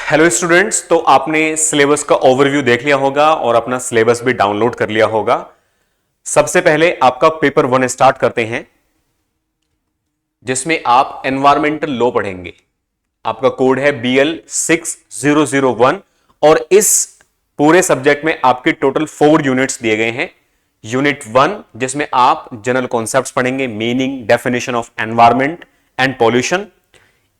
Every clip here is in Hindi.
हेलो स्टूडेंट्स, तो आपने सिलेबस का ओवरव्यू देख लिया होगा और अपना सिलेबस भी डाउनलोड कर लिया होगा। सबसे पहले आपका पेपर 1 स्टार्ट करते हैं, जिसमें आप एनवायरमेंटल लॉ पढ़ेंगे। आपका कोड है BL6001 और इस पूरे सब्जेक्ट में आपके टोटल 4 यूनिट्स दिए गए हैं। यूनिट 1 जिसमें आप जनरल कॉन्सेप्ट्स पढ़ेंगे, meaning, definition of environment and pollution.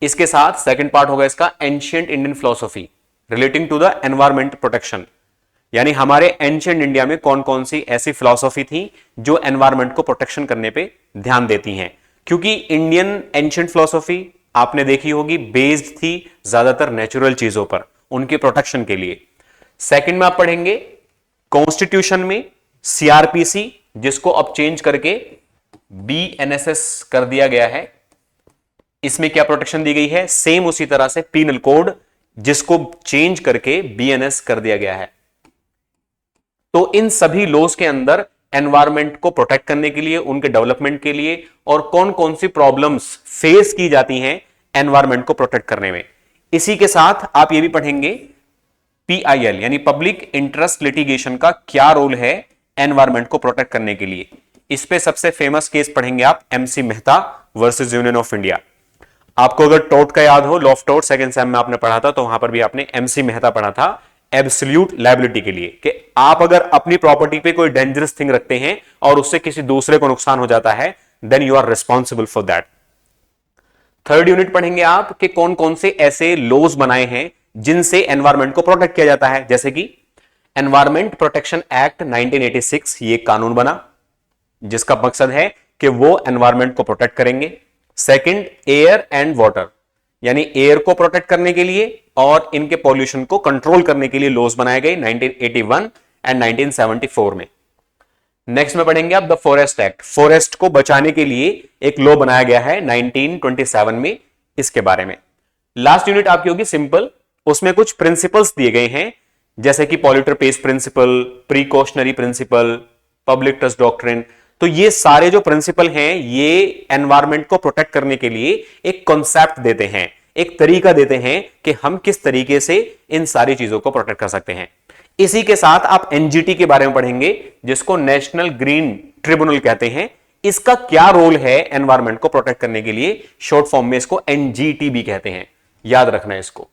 इसके साथ सेकंड पार्ट होगा इसका ancient Indian philosophy relating to the environment protection, यानी हमारे एंशिएंट इंडिया में कौन कौन सी ऐसी फिलॉसफी थी जो एनवायरमेंट को प्रोटेक्शन करने पे ध्यान देती हैं। क्योंकि इंडियन एंशिएंट फिलॉसफी आपने देखी होगी बेस्ड थी ज्यादातर नेचुरल चीजों पर, उनके प्रोटेक्शन के लिए। सेकंड में आप पढ़ेंगे कॉन्स्टिट्यूशन में सीआरपीसी, जिसको अब चेंज करके बीएनएसएस कर दिया गया है। इसमें क्या प्रोटेक्शन दी गई है, सेम उसी तरह से पीनल कोड, जिसको चेंज करके बीएनएस कर दिया गया है। तो इन सभी लॉज के अंदर एनवायरमेंट को प्रोटेक्ट करने के लिए, उनके डेवलपमेंट के लिए, और कौन कौन सी प्रॉब्लम्स फेस की जाती हैं एनवायरमेंट को प्रोटेक्ट करने में। इसी के साथ आप ये भी पढ़ेंगे PIL यानी पब्लिक इंटरेस्ट लिटिगेशन का क्या रोल है एनवायरमेंट को प्रोटेक्ट करने के लिए। इस पे सबसे फेमस केस पढ़ेंगे आप MC Mehta versus Union of India. आपको अगर टोट का याद हो, लॉ ऑफ टोट सेकंड सेम में आपने पढ़ा था, तो वहां पर भी आपने MC मेहता पढ़ा था एब्सोल्यूट लायबिलिटी के लिए, कि आप अगर अपनी प्रॉपर्टी पे कोई डेंजरस थिंग रखते हैं और उससे किसी दूसरे को नुकसान हो जाता है, then you are responsible for that. Third unit पढ़ेंगे आप कि कौन कौन से ऐसे लॉज बनाए हैं जिनसे एनवायरमेंट को प्रोटेक्ट किया जाता है। जैसे कि एनवायरमेंट प्रोटेक्शन एक्ट 1986, ये कानून बना जिसका मकसद है कि वो एनवायरमेंट को प्रोटेक्ट करेंगे। सेकंड, एयर एंड वाटर, यानी एयर को प्रोटेक्ट करने के लिए और इनके पॉल्यूशन को कंट्रोल करने के लिए लॉज बनाए गए 1981 एंड 1974 में। नेक्स्ट में पढ़ेंगे आप द फॉरेस्ट एक्ट, फॉरेस्ट को बचाने के लिए एक लॉ बनाया गया है 1927 में, इसके बारे में। लास्ट यूनिट आपकी होगी सिंपल, उसमें कुछ प्रिंसिपल्स दिए गए हैं, जैसे कि polluter pays principle, precautionary principle, public trust doctrine. तो ये सारे जो प्रिंसिपल हैं, ये एनवायरमेंट को प्रोटेक्ट करने के लिए एक कॉन्सेप्ट देते हैं, एक तरीका देते हैं कि हम किस तरीके से इन सारी चीजों को प्रोटेक्ट कर सकते हैं। इसी के साथ आप NGT के बारे में पढ़ेंगे, जिसको नेशनल ग्रीन ट्रिब्यूनल कहते हैं। इसका क्या रोल है एनवायरमेंट को प्रोटेक्ट करने के लिए, शॉर्ट फॉर्म में इसको NGT भी कहते हैं, याद रखना है इसको।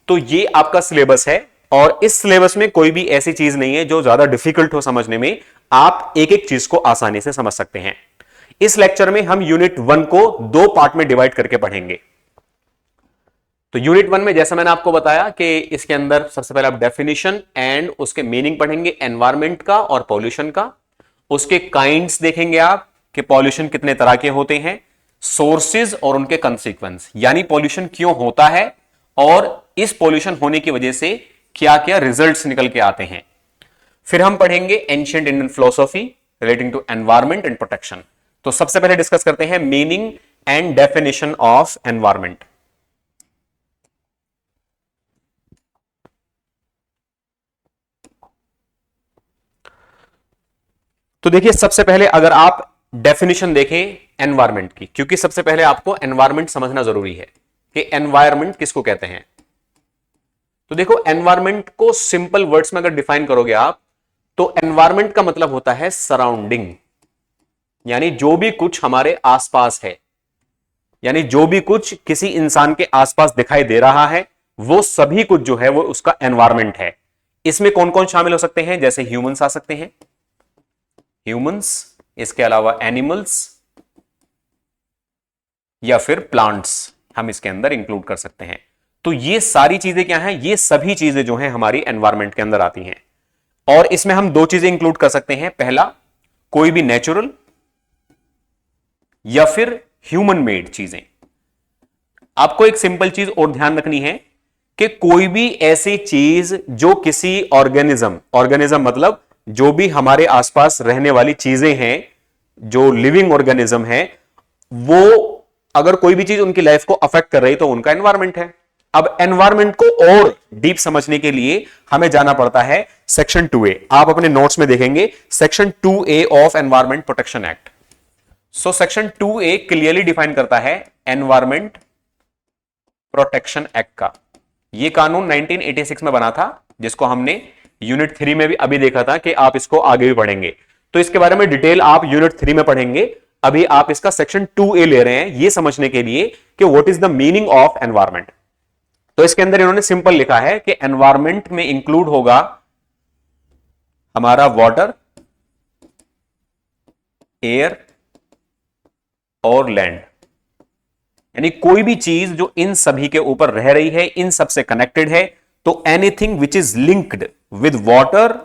तो ये आपका सिलेबस है और इस सिलेबस में कोई भी ऐसी चीज नहीं है जो ज्यादा डिफिकल्ट हो समझने में, आप एक एक चीज को आसानी से समझ सकते हैं। इस लेक्चर में हम यूनिट 1 को 2 पार्ट में डिवाइड करके पढ़ेंगे। तो यूनिट 1 में जैसा मैंने आपको बताया कि इसके अंदर सबसे पहले आप डेफिनेशन एंड उसके मीनिंग पढ़ेंगे एनवायरमेंट का और पॉल्यूशन का। उसके काइंड्स देखेंगे आप कि पॉल्यूशन कितने तरह के होते हैं, सोर्सेज और उनके कंसीक्वेंस, यानी पॉल्यूशन क्यों होता है और इस पॉल्यूशन होने की वजह से क्या क्या रिजल्ट्स निकल के आते हैं। फिर हम पढ़ेंगे ancient Indian philosophy relating to environment and protection. तो सबसे पहले डिस्कस करते हैं meaning and definition of environment. तो देखिए, सबसे पहले अगर आप डेफिनेशन देखें एनवायरमेंट की, क्योंकि सबसे पहले आपको एनवायरमेंट समझना जरूरी है कि एनवायरमेंट किसको कहते हैं। तो देखो, एनवायरमेंट को सिंपल वर्ड्स में अगर डिफाइन करोगे आप, तो एनवायरमेंट का मतलब होता है सराउंडिंग, यानी जो भी कुछ हमारे आसपास है, यानी जो भी कुछ किसी इंसान के आसपास दिखाई दे रहा है, वो सभी कुछ जो है वो उसका एनवायरमेंट है। इसमें कौन कौन शामिल हो सकते हैं, जैसे ह्यूमंस आ सकते हैं, ह्यूमंस, इसके अलावा एनिमल्स या फिर प्लांट्स हम इसके अंदर इंक्लूड कर सकते हैं। तो ये सारी चीजें क्या हैं, ये सभी चीजें जो हैं हमारी एनवायरमेंट के अंदर आती हैं। और इसमें हम 2 चीजें इंक्लूड कर सकते हैं, पहला कोई भी नेचुरल या फिर ह्यूमन मेड चीजें। आपको एक सिंपल चीज और ध्यान रखनी है कि कोई भी ऐसी चीज जो किसी ऑर्गेनिज्म मतलब जो भी हमारे आसपास रहने वाली चीजें हैं, जो लिविंग ऑर्गेनिज्म है, वो अगर कोई भी चीज उनकी लाइफ को अफेक्ट कर रही तो उनका एनवायरमेंट है। अब एनवायरमेंट को और डीप समझने के लिए हमें जाना पड़ता है सेक्शन 2A। आप अपने नोट्स में देखेंगे section 2A of environment protection act. So section 2A clearly define करता है एनवायरमेंट प्रोटेक्शन एक्ट का, ये कानून 1986 में बना था, जिसको हमने यूनिट 3 में भी अभी देखा था कि आप इसको आगे भी पढ़ेंगे, तो इसके बारे में डिटेल आप यूनिट 3 में पढ़ेंगे। अभी आप इसका सेक्शन 2A ले रहे हैं ये समझने के लिए कि what is the meaning of environment. तो इसके अंदर इन्होंने सिंपल लिखा है कि एनवायरमेंट में इंक्लूड होगा हमारा वाटर, एयर और लैंड, यानी कोई भी चीज जो इन सभी के ऊपर रह रही है, इन सब से कनेक्टेड है, तो anything which is linked with water,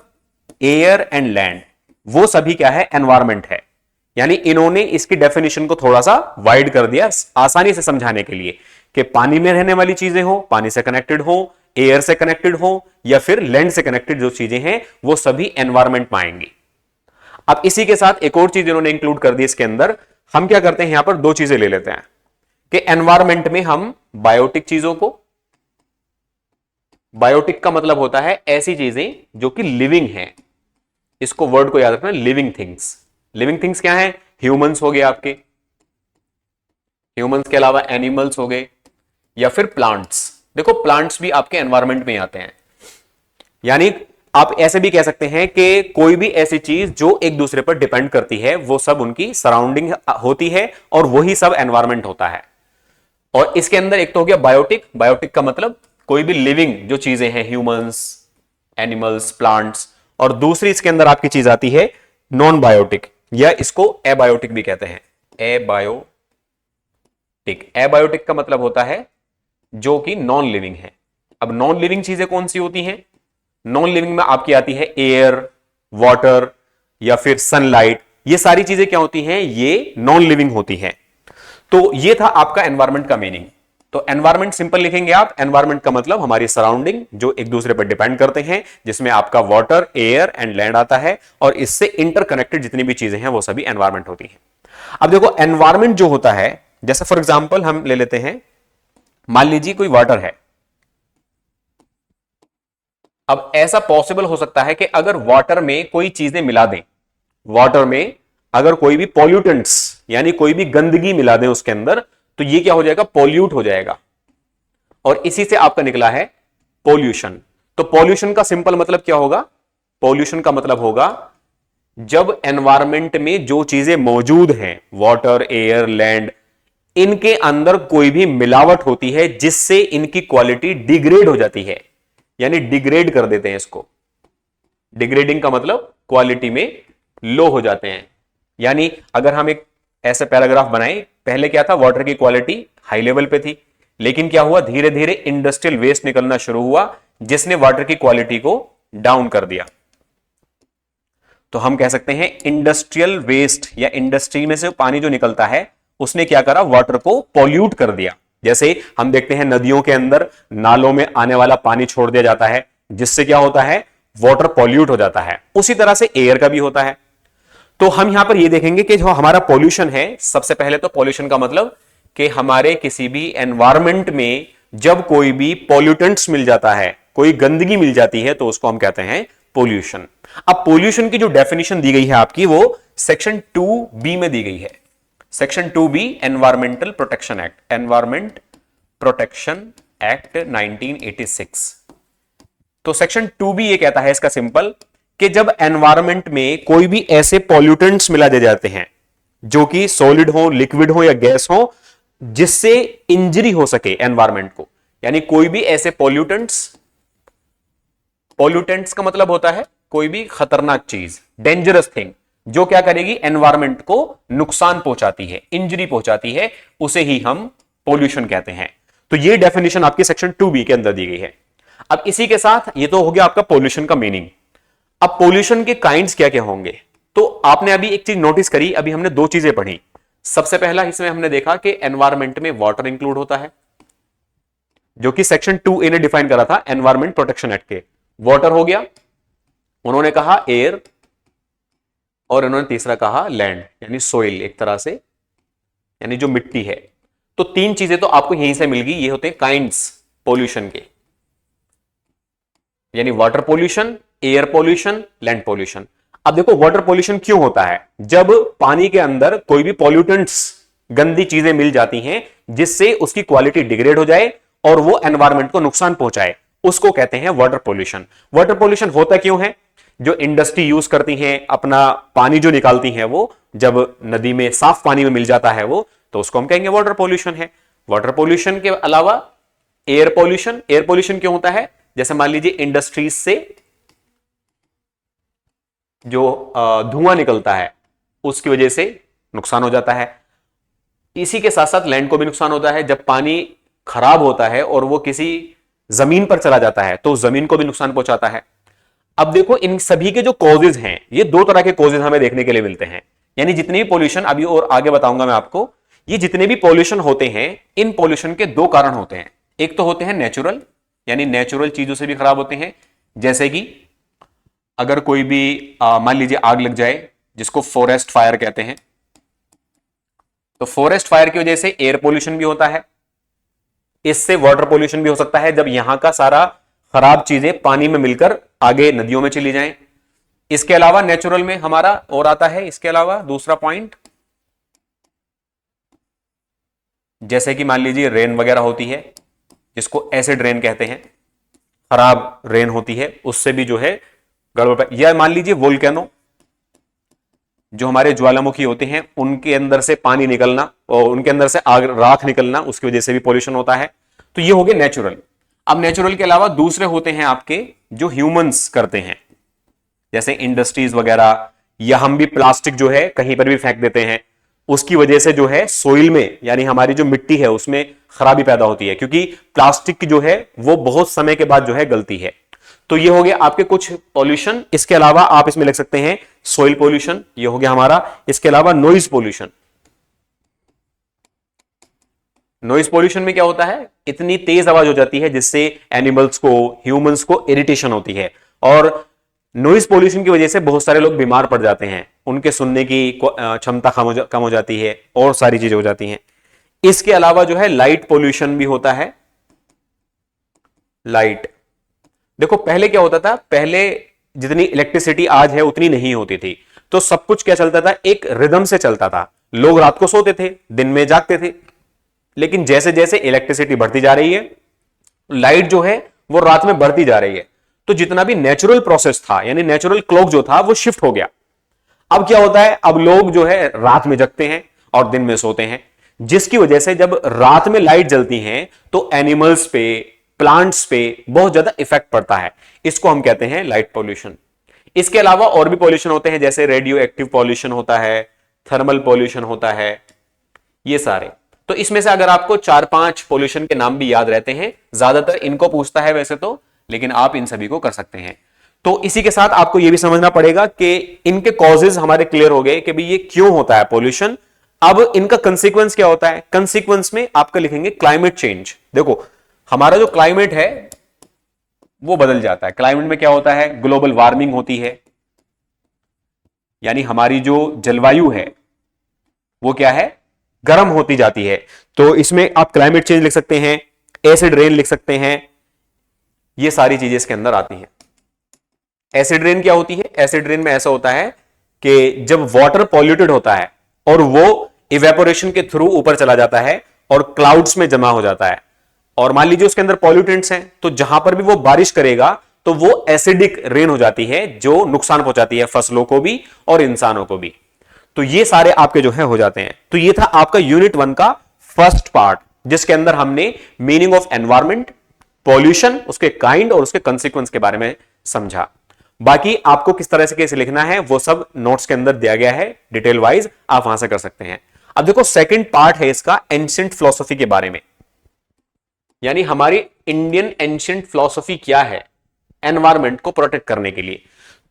air and land, वो सभी क्या है, एनवायरमेंट है। यानी इन्होंने इसकी डेफिनेशन को थोड़ा सा वाइड कर दिया आसानी से समझाने के लिए कि पानी में रहने वाली चीजें हो, पानी से कनेक्टेड हो, एयर से कनेक्टेड हो, या फिर लैंड से कनेक्टेड जो चीजें हैं वो सभी एनवायरमेंट में आएंगी। अब इसी के साथ एक और चीज इन्होंने इंक्लूड कर दी इसके अंदर। हम क्या करते हैं, यहां पर दो चीजें ले लेते हैं कि एनवायरमेंट में हम बायोटिक चीजों को, बायोटिक का मतलब होता है ऐसी चीजें जो कि लिविंग हैं, इसको वर्ड को याद रखना, लिविंग थिंग्स। लिविंग थिंग्स क्या है, ह्यूमंस हो गए आपके, ह्यूमंस के अलावा एनिमल्स हो गए, या फिर प्लांट्स। देखो प्लांट्स भी आपके एनवायरमेंट में आते हैं, यानी आप ऐसे भी कह सकते हैं कि कोई भी ऐसी चीज जो एक दूसरे पर डिपेंड करती है वो सब उनकी सराउंडिंग होती है और वही सब एनवायरमेंट होता है। और इसके अंदर एक तो हो गया बायोटिक, बायोटिक का मतलब कोई भी लिविंग जो चीजें हैं, ह्यूमंस, एनिमल्स, प्लांट्स, और दूसरी इसके अंदर आपकी चीज आती है नॉन बायोटिक, या इसको एबायोटिक भी कहते हैं, एबायोटिक। एबायोटिक का मतलब होता है जो कि नॉन लिविंग है। अब नॉन लिविंग चीजें कौन सी होती हैं, नॉन लिविंग में आपकी आती है एयर, वाटर या फिर सनलाइट, ये सारी चीजें क्या होती हैं, ये नॉन लिविंग होती हैं। तो ये था आपका एनवायरमेंट का मीनिंग। तो एनवायरमेंट सिंपल लिखेंगे आप, एनवायरमेंट का मतलब हमारी सराउंडिंग जो एक दूसरे पर डिपेंड करते हैं, जिसमें आपका वाटर, एयर एंड लैंड आता है, और इससे इंटरकनेक्टेड जितनी भी चीजें हैं वो सभी एनवायरमेंट होती हैं। अब देखो एनवायरमेंट जो होता है, जैसे फॉर एग्जांपल हम ले लेते हैं, मान लीजिए कोई वाटर है। अब ऐसा पॉसिबल हो सकता है कि अगर वाटर में कोई चीजें मिला दें, वाटर में अगर कोई भी पॉल्यूटेंट्स यानी कोई भी गंदगी मिला दें उसके अंदर, तो ये क्या हो जाएगा, पॉल्यूट हो जाएगा, और इसी से आपका निकला है पॉल्यूशन। तो पॉल्यूशन का सिंपल मतलब क्या होगा, पॉल्यूशन का मतलब होगा जब एनवायरमेंट में जो चीजें मौजूद हैं, वाटर, एयर, लैंड, इनके अंदर कोई भी मिलावट होती है जिससे इनकी क्वालिटी डिग्रेड हो जाती है, यानी डिग्रेड कर देते हैं इसको। डिग्रेडिंग का मतलब क्वालिटी में लो हो जाते हैं। यानी अगर हम एक ऐसे पैराग्राफ बनाएं, पहले क्या था, वाटर की क्वालिटी हाई लेवल पे थी, लेकिन क्या हुआ, धीरे धीरे इंडस्ट्रियल वेस्ट निकलना शुरू हुआ जिसने वाटर की क्वालिटी को डाउन कर दिया। तो हम कह सकते हैं इंडस्ट्रियल वेस्ट या इंडस्ट्री में से पानी जो निकलता है उसने क्या करा, वाटर को पॉल्यूट कर दिया। जैसे हम देखते हैं नदियों के अंदर नालों में आने वाला पानी छोड़ दिया जाता है, जिससे क्या होता है, वाटर पॉल्यूट हो जाता है। उसी तरह से एयर का भी होता है। तो हम यहां पर ये देखेंगे कि जो हमारा पॉल्यूशन है, सबसे पहले तो पॉल्यूशन का मतलब कि हमारे किसी भी एनवायरमेंट में जब कोई भी पॉल्यूटेंट्स मिल जाता है, कोई गंदगी मिल जाती है, तो उसको हम कहते हैं पॉल्यूशन। अब पॉल्यूशन की जो डेफिनेशन दी गई है आपकी, वो सेक्शन 2B में दी गई है। Section 2B environmental protection act, environment protection act 1986। तो सेक्शन 2B ये कहता है इसका सिंपल कि जब एनवायरमेंट में कोई भी ऐसे पॉल्यूटेंट्स मिला दे जाते हैं जो कि सॉलिड हो, लिक्विड हो या गैस हो, जिससे इंजरी हो सके एनवायरमेंट को, यानी कोई भी ऐसे पॉल्यूटेंट्स, पॉल्यूटेंट्स का मतलब होता है कोई भी खतरनाक चीज, डेंजरस थिंग, जो क्या करेगी, एनवायरमेंट को नुकसान पहुंचाती है, इंजरी पहुंचाती है, उसे ही हम पॉल्यूशन कहते हैं। तो ये डेफिनेशन आपकी सेक्शन 2B के अंदर दी गई है। अब इसी के साथ ये तो हो गया आपका पॉल्यूशन का मीनिंग। अब पॉल्यूशन के काइंड्स क्या क्या होंगे, तो आपने अभी एक चीज नोटिस करी, अभी हमने दो चीजें पढ़ी। सबसे पहला इसमें हमने देखा कि एनवायरमेंट में वाटर इंक्लूड होता है, जो कि सेक्शन 2A ने डिफाइन करा था एनवायरमेंट प्रोटेक्शन एक्ट के। वाटर हो गया, उन्होंने कहा एयर, और उन्होंने तीसरा कहा लैंड, यानी सोइल, एक तरह से यानी जो मिट्टी है। तो तीन चीजें तो आपको यहीं से मिल गई, ये होते हैं काइंड्स पॉल्यूशन के, यानी water pollution, air pollution, land pollution. अब देखो वाटर पॉल्यूशन क्यों होता है, जब पानी के अंदर कोई भी पॉल्यूटेंट्स, गंदी चीजें मिल जाती हैं जिससे उसकी क्वालिटी डिग्रेड हो जाए और वो एनवायरमेंट को नुकसान पहुंचाए, उसको कहते हैं वाटर पोल्यूशन। वाटर पोल्यूशन होता क्यों है? जो इंडस्ट्री यूज करती हैं, अपना पानी जो निकालती हैं, वो जब नदी में साफ पानी में मिल जाता है वो, तो उसको हम कहेंगे वाटर पोल्यूशन है। वाटर पोल्यूशन के अलावा एयर पोल्यूशन। एयर पोल्यूशन क्यों होता है? जैसे मान लीजिए इंडस्ट्रीज से जो धुआं निकलता है उसकी वजह से नुकसान हो जाता है। इसी के साथ साथ लैंड को भी नुकसान होता है। जब पानी खराब होता है और वो किसी जमीन पर चला जाता है तो जमीन को भी नुकसान पहुंचाता है। अब देखो, इन सभी के जो कॉजेज हैं, ये दो तरह के कॉजेज हमें देखने के लिए मिलते हैं। यानी जितने भी पॉल्यूशन, अभी और आगे बताऊंगा मैं आपको, ये जितने भी पॉल्यूशन होते हैं, इन पॉल्यूशन के दो कारण होते हैं। एक तो होते हैं नेचुरल, यानी नेचुरल चीजों से भी खराब होते हैं। जैसे कि अगर कोई भी मान लीजिए आग लग जाए, जिसको फॉरेस्ट फायर कहते हैं, तो फॉरेस्ट फायर की वजह से एयर पोल्यूशन भी होता है। इससे वाटर पोल्यूशन भी हो सकता है, जब यहां का सारा खराब चीजें पानी में मिलकर आगे नदियों में चली जाएं। इसके अलावा नेचुरल में हमारा और आता है, इसके अलावा दूसरा पॉइंट, जैसे कि मान लीजिए रेन वगैरह होती है, जिसको एसिड रेन कहते हैं, खराब रेन होती है, उससे भी जो है गड़बड़। या मान लीजिए वोल्केनो, जो हमारे ज्वालामुखी होते हैं, उनके अंदर से पानी निकलना और उनके अंदर से आग राख निकलना, उसकी वजह से भी पॉल्यूशन होता है। तो ये हो गए नेचुरल। अब नेचुरल के अलावा दूसरे होते हैं आपके जो ह्यूमंस करते हैं, जैसे इंडस्ट्रीज वगैरह, या हम भी प्लास्टिक जो है कहीं पर भी फेंक देते हैं, उसकी वजह से जो है सोइल में, यानी हमारी जो मिट्टी है उसमें खराबी पैदा होती है, क्योंकि प्लास्टिक जो है वो बहुत समय के बाद जो है गलती है। तो ये हो गया आपके कुछ पॉल्यूशन। इसके अलावा आप इसमें लिख सकते हैं सोइल पॉल्यूशन, ये हो गया हमारा। इसके अलावा नॉइज पॉल्यूशन। नॉइज पॉल्यूशन में क्या होता है? इतनी तेज आवाज हो जाती है जिससे एनिमल्स को, ह्यूमंस को इरिटेशन होती है, और नॉइज पॉल्यूशन की वजह से बहुत सारे लोग बीमार पड़ जाते हैं, उनके सुनने की क्षमता कम हो जाती है, और सारी चीजें हो जाती हैं। इसके अलावा जो है लाइट पॉल्यूशन भी होता है। लाइट, देखो पहले क्या होता था, पहले जितनी इलेक्ट्रिसिटी आज है उतनी नहीं होती थी, तो सब कुछ क्या चलता था, एक रिदम से चलता था। लोग रात को सोते थे, दिन में जागते थे। लेकिन जैसे जैसे इलेक्ट्रिसिटी बढ़ती जा रही है, लाइट जो है वो रात में बढ़ती जा रही है, तो जितना भी नेचुरल प्रोसेस था, यानी नेचुरल क्लॉक जो था, वो शिफ्ट हो गया। अब क्या होता है, अब लोग जो है रात में जगते हैं और दिन में सोते हैं, जिसकी वजह से जब रात में लाइट जलती है तो एनिमल्स पे, प्लांट्स पे बहुत ज्यादा इफेक्ट पड़ता है। इसको हम कहते हैं लाइट पॉल्यूशन। इसके अलावा और भी पॉल्यूशन होते हैं, जैसे रेडियो एक्टिव पॉल्यूशन होता है, थर्मल पॉल्यूशन होता है, ये सारे। तो इसमें से अगर आपको 4-5 पॉल्यूशन के नाम भी याद रहते हैं, ज्यादातर इनको पूछता है वैसे तो, लेकिन आप इन सभी को कर सकते हैं। तो इसी के साथ आपको यह भी समझना पड़ेगा कि इनके कॉजेज हमारे क्लियर हो गए कि भाई ये क्यों होता है पॉल्यूशन। अब इनका कंसीक्वेंस क्या होता है? कंसीक्वेंस में आपका लिखेंगे क्लाइमेट चेंज। देखो हमारा जो क्लाइमेट है वो बदल जाता है। क्लाइमेट में क्या होता है? ग्लोबल वार्मिंग होती है, यानी हमारी जो जलवायु है वो क्या है, गर्म होती जाती है। तो इसमें आप क्लाइमेट चेंज लिख सकते हैं, एसिड रेन लिख सकते हैं, ये सारी चीजें इसके अंदर आती हैं। एसिड रेन क्या होती है? एसिड रेन में ऐसा होता है कि जब वाटर पॉल्यूटेड होता है और वो इवेपोरेशन के थ्रू ऊपर चला जाता है और क्लाउड्स में जमा हो जाता है, और मान लीजिए उसके अंदर पॉल्यूटेंट्स हैं, तो जहां पर भी वो बारिश करेगा तो वो एसिडिक रेन हो जाती है, जो नुकसान पहुंचाती है फसलों को भी और इंसानों को भी। तो ये सारे आपके जो है हो जाते हैं। तो ये था आपका यूनिट 1 का फर्स्ट पार्ट, जिसके अंदर हमने मीनिंग ऑफ एनवायरमेंट, पॉल्यूशन, उसके काइंड और उसके कंसीक्वेंस के बारे में समझा। बाकी आपको किस तरह से कैसे लिखना है वो सब नोट्स के अंदर दिया गया है डिटेल वाइज, आप वहां से कर सकते हैं। अब देखो सेकंड पार्ट है इसका एंशिएंट फिलॉसफी के बारे में, यानी हमारी इंडियन एंशिएंट फिलॉसफी क्या है एनवायरमेंट को प्रोटेक्ट करने के लिए।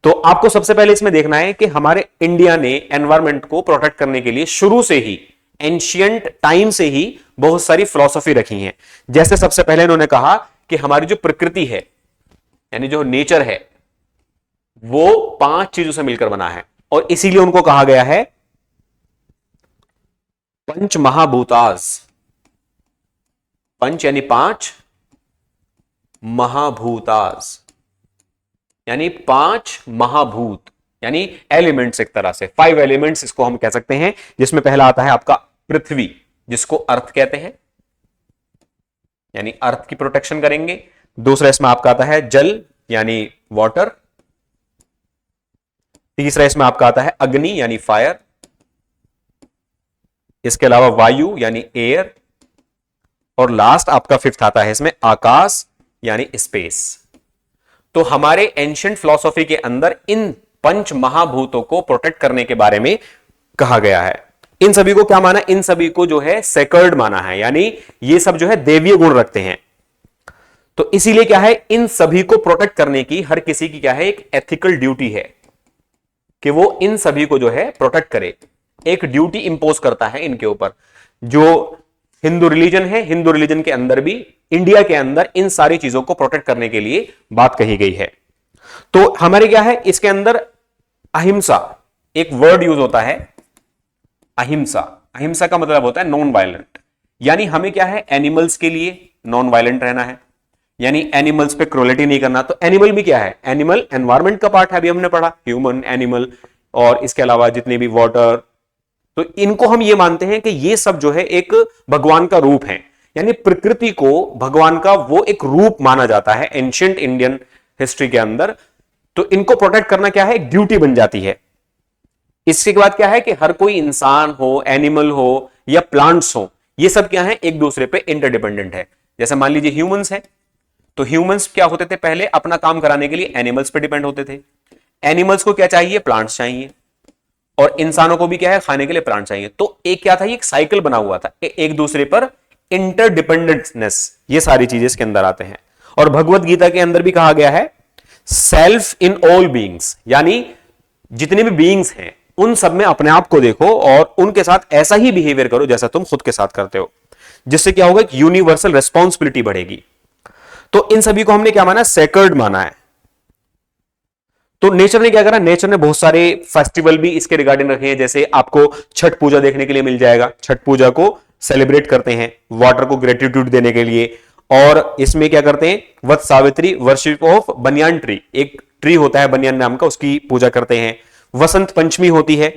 तो आपको सबसे पहले इसमें देखना है कि हमारे इंडिया ने एनवायरमेंट को प्रोटेक्ट करने के लिए शुरू से ही, एंशिएंट टाइम से ही बहुत सारी फिलॉसफी रखी हैं। जैसे सबसे पहले इन्होंने कहा कि हमारी जो प्रकृति है, यानी जो नेचर है, वो 5 चीजों से मिलकर बना है, और इसीलिए उनको कहा गया है पंच महाभूतास। पंच यानी 5, महाभूतास यानी 5 महाभूत, यानी एलिमेंट्स, एक तरह से 5 एलिमेंट्स इसको हम कह सकते हैं, जिसमें पहला आता है आपका पृथ्वी, जिसको अर्थ कहते हैं। यानी अर्थ की प्रोटेक्शन करेंगे। दूसरा इसमें आपका आता है जल यानी वाटर। तीसरा इसमें आपका आता है अग्नि यानी फायर। इसके अलावा वायु यानी एयर। और लास्ट आपका फिफ्थ आता है इसमें आकाश यानी स्पेस। तो हमारे एंशिएंट फिलॉसफी के अंदर इन पंच महाभूतों को प्रोटेक्ट करने के बारे में कहा गया है। इन सभी को क्या माना, इन सभी को जो है सेकर्ड माना है, यानी ये सब जो है देवीय गुण रखते हैं। तो इसीलिए क्या है, इन सभी को प्रोटेक्ट करने की हर किसी की क्या है, एक एथिकल ड्यूटी है कि वो इन सभी को जो है प्रोटेक्ट करे। एक ड्यूटी इंपोज करता है इनके ऊपर। जो हिंदू रिलीजन है, हिंदू रिलीजन के अंदर भी, इंडिया के अंदर इन सारी चीजों को प्रोटेक्ट करने के लिए बात कही गई है। तो हमारे क्या है, इसके अंदर अहिंसा एक वर्ड यूज होता है। अहिंसा, अहिंसा का मतलब होता है नॉन वायलेंट। यानी हमें क्या है, एनिमल्स के लिए नॉन वायलेंट रहना है, यानी एनिमल्स पे क्रूरलिटी नहीं करना। तो एनिमल भी क्या है, एनिमल एनवायरमेंट का पार्ट है, अभी हमने पढ़ा, ह्यूमन, एनिमल, और इसके अलावा जितने भी वाटर, तो इनको हम ये मानते हैं कि ये सब जो है एक भगवान का रूप है। यानी प्रकृति को भगवान का वो एक रूप माना जाता है एंशिएंट इंडियन हिस्ट्री के अंदर। तो इनको प्रोटेक्ट करना क्या है, एक ड्यूटी बन जाती है। इसके बाद क्या है कि हर कोई इंसान हो, एनिमल हो या प्लांट्स हो, ये सब क्या है, एक दूसरे पे इंटरडिपेंडेंट है। जैसे मान लीजिए ह्यूमंस है, तो ह्यूमंस क्या होते थे, पहले अपना काम कराने के लिए एनिमल्स पे डिपेंड होते थे। एनिमल्स को क्या चाहिए, प्लांट्स चाहिए, और इंसानों को भी क्या है, खाने के लिए प्लांट चाहिए। तो एक क्या था, एक साइकिल बना हुआ था, एक दूसरे पर इंटरडिपेंडेंटनेस, ये सारी चीजें इसके अंदर आते हैं। और भगवत गीता के अंदर भी कहा गया है सेल्फ इन ऑल बीइंग्स, यानी जितने भी बीइंग्स हैं उन सब में अपने आप को देखो और उनके साथ ऐसा ही बिहेवियर करो जैसा तुम खुद के साथ करते हो, जिससे क्या होगा, यूनिवर्सल रिस्पॉन्सिबिलिटी बढ़ेगी। तो इन सभी को हमने क्या माना, सेक्रेड माना है। तो नेचर ने क्या करा, नेचर ने बहुत सारे फेस्टिवल भी इसके रिगार्डिंग रखे हैं। जैसे आपको छठ पूजा देखने के लिए मिल जाएगा, छठ पूजा को सेलिब्रेट करते हैं वाटर को ग्रेटिट्यूड देने के लिए। और इसमें क्या करते हैं, Vat Savitri, worship of banyan tree, एक ट्री होता है बनियान नाम का, उसकी पूजा करते हैं। वसंत पंचमी होती है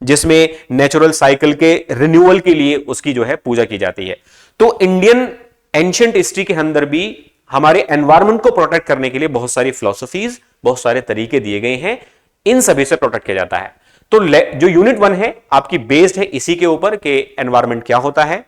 जिसमें नेचुरल साइकिल के रिन्यूअल के लिए उसकी जो है पूजा की जाती है। तो इंडियन एंशिएंट हिस्ट्री के अंदर भी हमारे एनवायरमेंट को प्रोटेक्ट करने के लिए बहुत सारी फिलॉसफीज, बहुत सारे तरीके दिए गए हैं, इन सभी से प्रोटेक्ट किया जाता है। तो जो यूनिट 1 है आपकी बेस्ड है इसी के ऊपर कि एनवायरमेंट क्या होता है,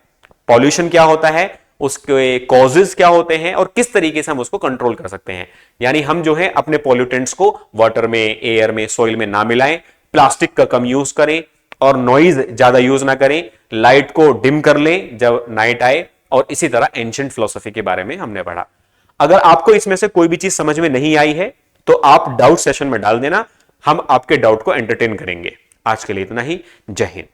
पॉल्यूशन क्या होता है, उसके कॉजेज क्या होते हैं और किस तरीके से हम उसको कंट्रोल कर सकते हैं। यानी हम जो है अपने पॉल्यूटेंट्स को वाटर में, एयर में, सॉइल में ना मिलाएं, प्लास्टिक का कम यूज करें और नॉइज ज्यादा यूज ना करें, लाइट को डिम कर लें जब नाइट आए, और इसी तरह एंशिएंट फिलॉसफी के बारे में हमने पढ़ा। अगर आपको इसमें से कोई भी चीज समझ में नहीं आई है तो आप डाउट सेशन में डाल देना, हम आपके डाउट को एंटरटेन करेंगे। आज के लिए इतना ही, जय हिंद।